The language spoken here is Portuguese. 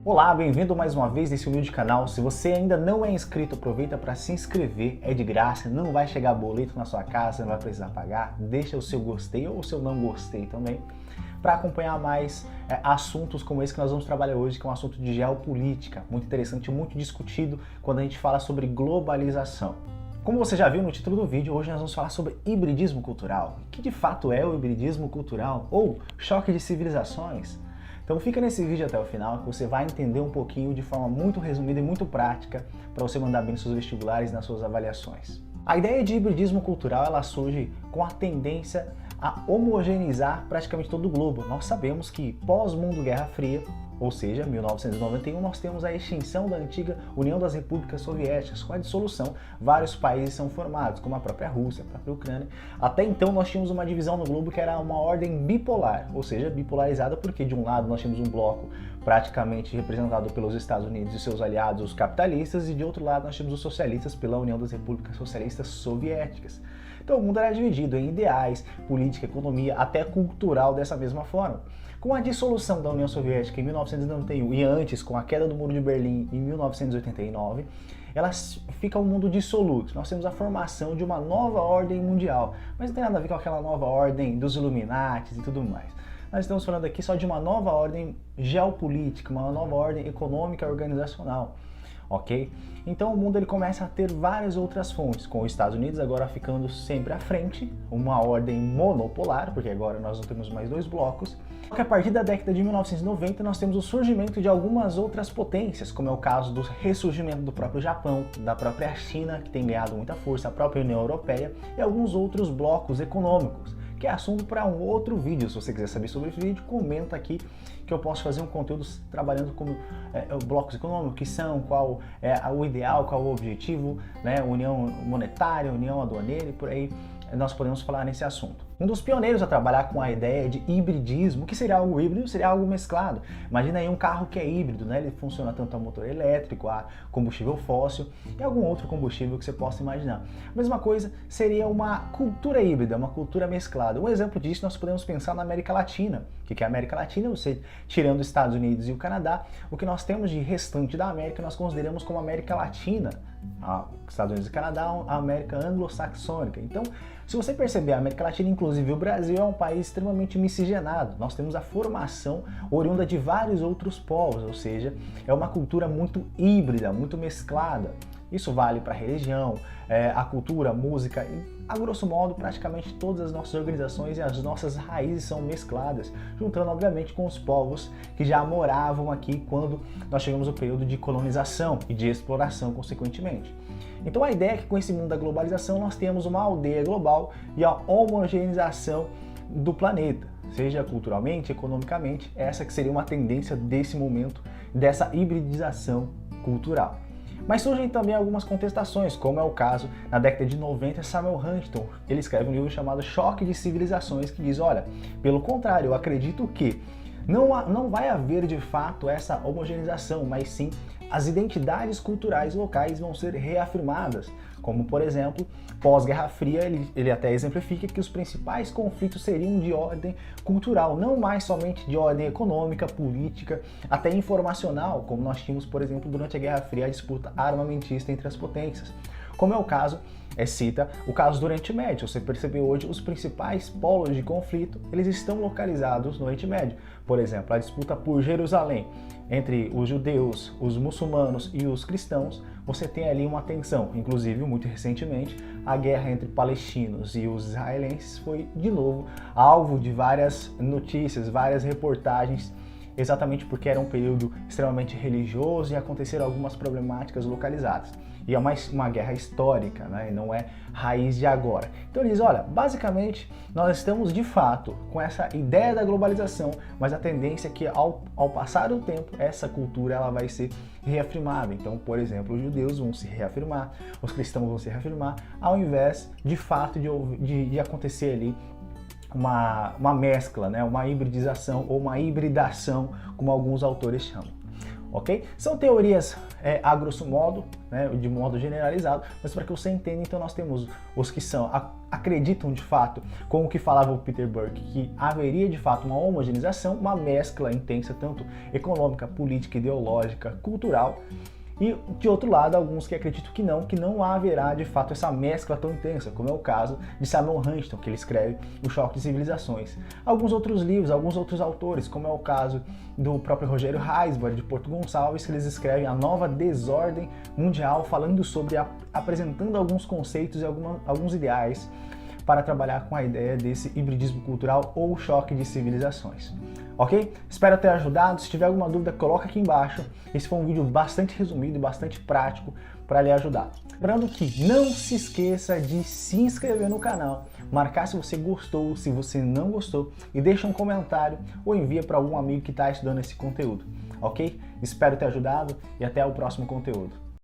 Olá, bem-vindo mais uma vez nesse humilde canal. Se você ainda não é inscrito, aproveita para se inscrever, é de graça, não vai chegar boleto na sua casa, não vai precisar pagar. Deixa o seu gostei ou o seu não gostei também, para acompanhar mais assuntos como esse que nós vamos trabalhar hoje, que é um assunto de geopolítica, muito interessante, muito discutido quando a gente fala sobre globalização. Como você já viu no título do vídeo, hoje nós vamos falar sobre hibridismo cultural. O que de fato é o hibridismo cultural ou choque de civilizações? Então fica nesse vídeo até o final que você vai entender um pouquinho de forma muito resumida e muito prática para você mandar bem nos seus vestibulares e nas suas avaliações. A ideia de hibridismo cultural ela surge com a tendência a homogeneizar praticamente todo o globo. Nós sabemos que pós-mundo Guerra Fria, ou seja, 1991, nós temos a extinção da antiga União das Repúblicas Soviéticas. Com a dissolução, vários países são formados, como a própria Rússia, a própria Ucrânia. Até então nós tínhamos uma divisão no globo que era uma ordem bipolar, ou seja, bipolarizada porque de um lado nós tínhamos um bloco praticamente representado pelos Estados Unidos e seus aliados, os capitalistas, e de outro lado nós tínhamos os socialistas pela União das Repúblicas Socialistas Soviéticas. Então o mundo era dividido em ideais, política, economia, até cultural dessa mesma forma. Com a dissolução da União Soviética em 1991 e antes com a queda do Muro de Berlim em 1989, fica um mundo dissoluto. Nós temos a formação de uma nova ordem mundial, mas não tem nada a ver com aquela nova ordem dos Illuminatis e tudo mais. Nós estamos falando aqui só de uma nova ordem geopolítica, uma nova ordem econômica organizacional. Ok? Então o mundo ele começa a ter várias outras fontes, com os Estados Unidos agora ficando sempre à frente, uma ordem monopolar, porque agora nós não temos mais dois blocos. Só que a partir da década de 1990 nós temos o surgimento de algumas outras potências, como é o caso do ressurgimento do próprio Japão, da própria China, que tem ganhado muita força, a própria União Europeia e alguns outros blocos econômicos, que é assunto para um outro vídeo. Se você quiser saber sobre esse vídeo, comenta aqui que eu posso fazer um conteúdo trabalhando como blocos econômicos, que são, qual é o ideal, qual o objetivo, né? União monetária, união aduaneira e por aí nós podemos falar nesse assunto. Um dos pioneiros a trabalhar com a ideia de hibridismo, o que seria algo híbrido? Seria algo mesclado. Imagina aí um carro que é híbrido, né? Ele funciona tanto a motor elétrico, a combustível fóssil e algum outro combustível que você possa imaginar. A mesma coisa seria uma cultura híbrida, uma cultura mesclada. Um exemplo disso nós podemos pensar na América Latina. O que é a América Latina? Você tirando os Estados Unidos e o Canadá, o que nós temos de restante da América nós consideramos como América Latina. Estados Unidos e Canadá, a América anglo-saxônica. Então, se você perceber, a América Latina, inclusive o Brasil, é um país extremamente miscigenado. Nós temos a formação oriunda de vários outros povos, ou seja, é uma cultura muito híbrida, muito mesclada. Isso vale para a religião, a cultura, a música, e, a grosso modo, praticamente todas as nossas organizações e as nossas raízes são mescladas, juntando, obviamente, com os povos que já moravam aqui quando nós chegamos ao período de colonização e de exploração, consequentemente. Então a ideia é que com esse mundo da globalização nós temos uma aldeia global e a homogeneização do planeta, seja culturalmente, economicamente, essa que seria uma tendência desse momento, dessa hibridização cultural. Mas surgem também algumas contestações, como é o caso na década de 90, Samuel Huntington. Ele escreve um livro chamado Choque de Civilizações, que diz, olha, pelo contrário, eu acredito que não vai haver de fato essa homogeneização, mas sim as identidades culturais locais vão ser reafirmadas, como por exemplo, pós-Guerra Fria, ele até exemplifica que os principais conflitos seriam de ordem cultural, não mais somente de ordem econômica, política, até informacional, como nós tínhamos, por exemplo, durante a Guerra Fria, a disputa armamentista entre as potências. Como é o caso, cita o caso do Oriente Médio. Você percebeu hoje os principais polos de conflito, eles estão localizados no Oriente Médio. Por exemplo, a disputa por Jerusalém entre os judeus, os muçulmanos e os cristãos, você tem ali uma tensão. Inclusive, muito recentemente, a guerra entre palestinos e os israelenses foi, de novo, alvo de várias notícias, várias reportagens, exatamente porque era um período extremamente religioso e aconteceram algumas problemáticas localizadas. E é uma guerra histórica, né? E não é raiz de agora. Então ele diz, olha, basicamente nós estamos de fato com essa ideia da globalização, mas a tendência é que ao passar do tempo, essa cultura ela vai ser reafirmada. Então, por exemplo, os judeus vão se reafirmar, os cristãos vão se reafirmar, ao invés de fato de acontecer ali uma mescla, né? Uma hibridização ou uma hibridação, como alguns autores chamam. Ok? São teorias a grosso modo, né, de modo generalizado, mas para que você entenda, então nós temos os que são acreditam de fato com o que falava o Peter Burke, que haveria de fato uma homogeneização, uma mescla intensa, tanto econômica, política, ideológica, cultural. E, de outro lado, alguns que acreditam que não haverá de fato essa mescla tão intensa, como é o caso de Samuel Huntington, que ele escreve O Choque de Civilizações. Alguns outros livros, alguns outros autores, como é o caso do próprio Rogério Heisberg, de Porto Gonçalves, que eles escrevem A Nova Desordem Mundial, falando sobre, apresentando alguns conceitos e alguns ideais para trabalhar com a ideia desse hibridismo cultural ou choque de civilizações. Ok? Espero ter ajudado. Se tiver alguma dúvida, coloca aqui embaixo. Esse foi um vídeo bastante resumido e bastante prático para lhe ajudar. Lembrando que não se esqueça de se inscrever no canal, marcar se você gostou, se você não gostou e deixa um comentário ou envia para algum amigo que está estudando esse conteúdo. Ok? Espero ter ajudado e até o próximo conteúdo.